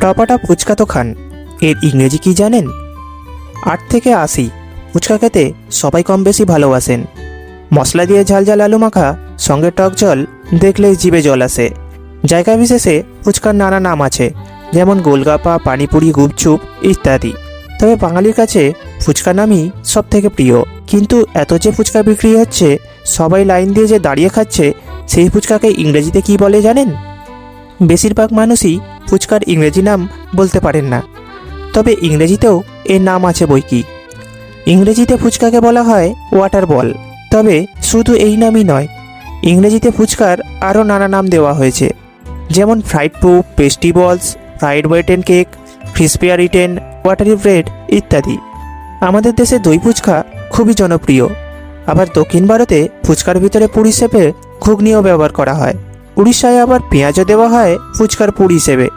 টপাটা ফুচকা তো খান, এর ইংরেজি কি জানেন? 8 থেকে 80 ফুচকা খেতে সবাই কম বেশি ভালোবাসেন। মশলা দিয়ে ঝাল ঝাল আলু মাখা, সঙ্গে টক জল, দেখলেই জিভে জল আসে। জায়গা বিশেষে ফুচকার নানা নাম আছে, যেমন গোলগাপা, পানিপুরি, গুপচুপ ইত্যাদি। তবে বাঙালির কাছে ফুচকা নামই সব থেকে প্রিয়। কিন্তু এত যে ফুচকা বিক্রি হচ্ছে, সবাই লাইন দিয়ে যে দাঁড়িয়ে খাচ্ছে, সেই ফুচকাকে ইংরেজিতে কি বলে জানেন? বেশিরভাগ মানুষই ফুচকার ইংরেজি নাম বলতে পারেন না, তবে ইংরেজিতেও এর নাম আছে বৈকি। ইংরেজিতে ফুচকাকে বলা হয় ওয়াটার বল। তবে শুধু এই নামই নয়, ইংরেজিতে ফুচকার আরও নানা নাম দেওয়া হয়েছে, যেমন ফ্রাইড পুপ, pasty balls, fried white and cake, crispy আর ইটেন, ওয়াটারি ব্রেড ইত্যাদি। আমাদের দেশে দই ফুচকা খুবই জনপ্রিয়। আবার দক্ষিণ ভারতে ফুচকার ভিতরে পুর হিসেবে ঘুগনিও ব্যবহার করা হয়। উড়িষ্যায় আবার পেঁয়াজও দেওয়া হয় ফুচকার পুর হিসেবে।